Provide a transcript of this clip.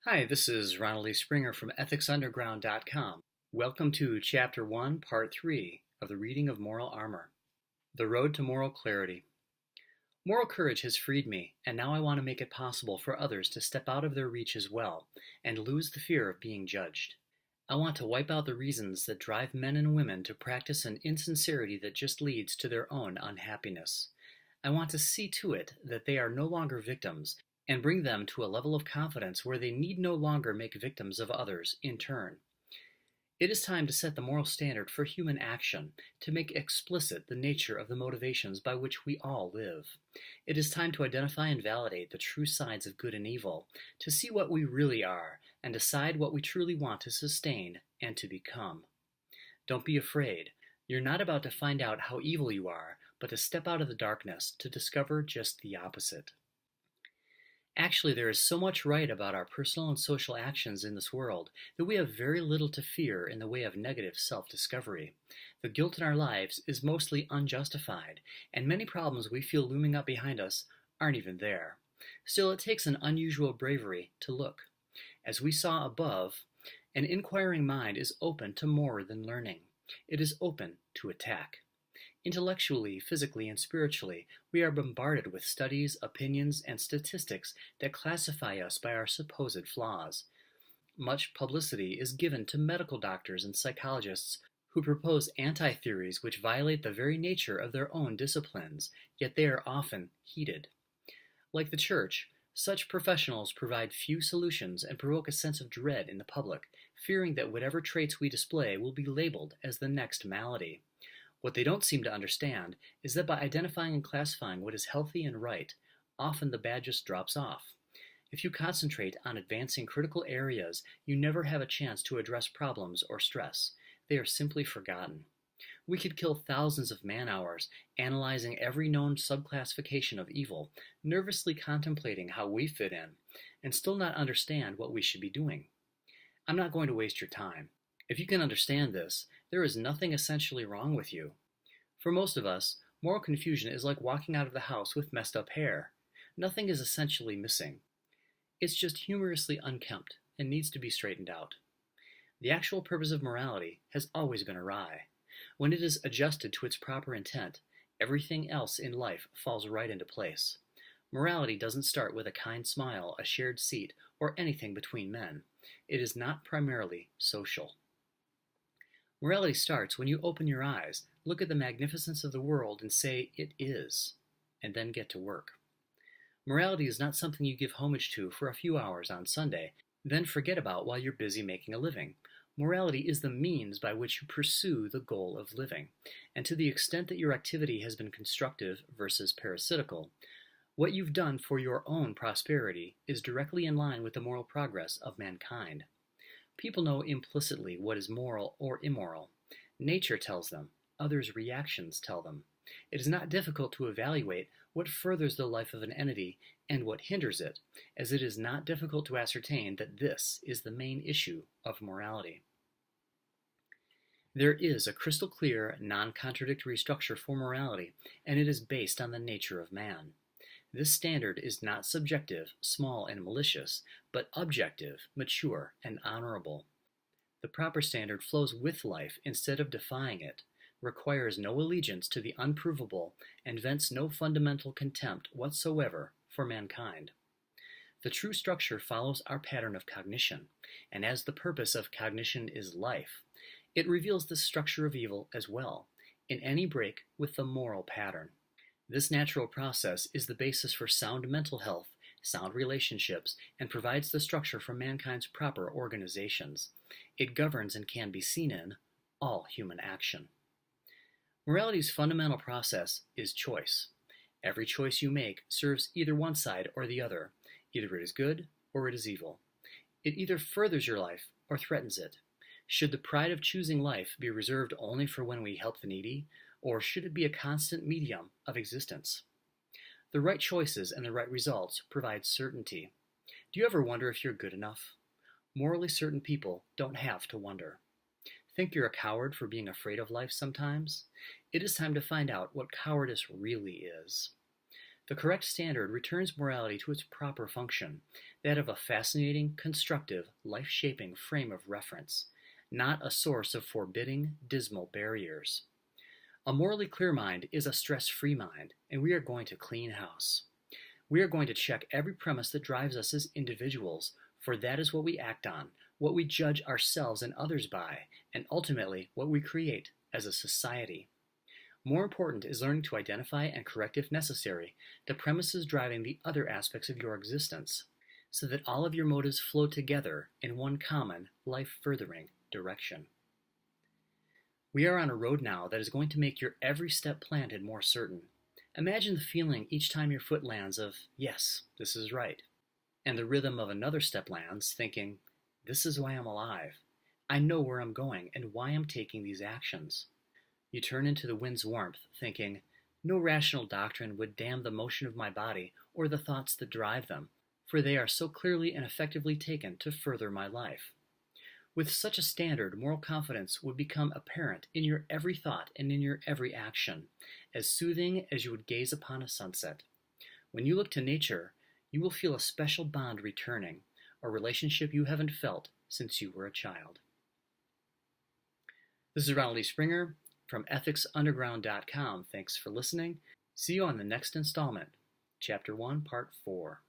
Hi, this is Ronald E. Springer from EthicsUnderground.com. Welcome to Chapter 1, Part 3 of the Reading of Moral Armor. The Road to Moral Clarity. Moral courage has freed me, and now I want to make it possible for others to step out of their reach as well, and lose the fear of being judged. I want to wipe out the reasons that drive men and women to practice an insincerity that just leads to their own unhappiness. I want to see to it that they are no longer victims, and bring them to a level of confidence where they need no longer make victims of others in turn. It is time to set the moral standard for human action, to make explicit the nature of the motivations by which we all live. It is time to identify and validate the true sides of good and evil, to see what we really are, and decide what we truly want to sustain and to become. Don't be afraid. You're not about to find out how evil you are, but to step out of the darkness to discover just the opposite. Actually, there is so much right about our personal and social actions in this world that we have very little to fear in the way of negative self-discovery. The guilt in our lives is mostly unjustified, and many problems we feel looming up behind us aren't even there. Still, it takes an unusual bravery to look. As we saw above, an inquiring mind is open to more than learning. It is open to attack. Intellectually, physically, and spiritually, we are bombarded with studies, opinions, and statistics that classify us by our supposed flaws. Much publicity is given to medical doctors and psychologists who propose anti-theories which violate the very nature of their own disciplines, yet they are often heeded. Like the church, such professionals provide few solutions and provoke a sense of dread in the public, fearing that whatever traits we display will be labeled as the next malady. What they don't seem to understand is that by identifying and classifying what is healthy and right, often the bad just drops off. If you concentrate on advancing critical areas, you never have a chance to address problems or stress. They are simply forgotten. We could kill thousands of man-hours analyzing every known subclassification of evil, nervously contemplating how we fit in, and still not understand what we should be doing. I'm not going to waste your time. If you can understand this, there is nothing essentially wrong with you. For most of us, moral confusion is like walking out of the house with messed up hair. Nothing is essentially missing. It's just humorously unkempt and needs to be straightened out. The actual purpose of morality has always been awry. When it is adjusted to its proper intent, everything else in life falls right into place. Morality doesn't start with a kind smile, a shared seat, or anything between men. It is not primarily social. Morality starts when you open your eyes, look at the magnificence of the world and say, "It is," and then get to work. Morality is not something you give homage to for a few hours on Sunday, then forget about while you're busy making a living. Morality is the means by which you pursue the goal of living, and to the extent that your activity has been constructive versus parasitical, what you've done for your own prosperity is directly in line with the moral progress of mankind. People know implicitly what is moral or immoral. Nature tells them. Others' reactions tell them. It is not difficult to evaluate what furthers the life of an entity and what hinders it, as it is not difficult to ascertain that this is the main issue of morality. There is a crystal clear, non-contradictory structure for morality, and it is based on the nature of man. This standard is not subjective, small, and malicious, but objective, mature, and honorable. The proper standard flows with life instead of defying it, requires no allegiance to the unprovable, and vents no fundamental contempt whatsoever for mankind. The true structure follows our pattern of cognition, and as the purpose of cognition is life, it reveals the structure of evil as well, in any break with the moral pattern. This natural process is the basis for sound mental health, sound relationships, and provides the structure for mankind's proper organizations. It governs and can be seen in all human action. Morality's fundamental process is choice. Every choice you make serves either one side or the other. Either it is good or it is evil. It either furthers your life or threatens it. Should the pride of choosing life be reserved only for when we help the needy, or should it be a constant medium of existence? The right choices and the right results provide certainty. Do you ever wonder if you're good enough? Morally certain people don't have to wonder. Think you're a coward for being afraid of life sometimes? It is time to find out what cowardice really is. The correct standard returns morality to its proper function, that of a fascinating, constructive, life-shaping frame of reference, not a source of forbidding, dismal barriers. A morally clear mind is a stress-free mind, and we are going to clean house. We are going to check every premise that drives us as individuals, for that is what we act on, what we judge ourselves and others by, and ultimately what we create as a society. More important is learning to identify and correct, if necessary, the premises driving the other aspects of your existence, so that all of your motives flow together in one common, life-furthering direction. We are on a road now that is going to make your every step planted more certain. Imagine the feeling each time your foot lands of, yes, this is right, and the rhythm of another step lands, thinking, this is why I'm alive. I know where I'm going and why I'm taking these actions. You turn into the wind's warmth, thinking, no rational doctrine would damn the motion of my body or the thoughts that drive them, for they are so clearly and effectively taken to further my life. With such a standard, moral confidence would become apparent in your every thought and in your every action, as soothing as you would gaze upon a sunset. When you look to nature, you will feel a special bond returning, a relationship you haven't felt since you were a child. This is Ronald E. Springer from ethicsunderground.com. Thanks for listening. See you on the next installment, Chapter 1, Part 4.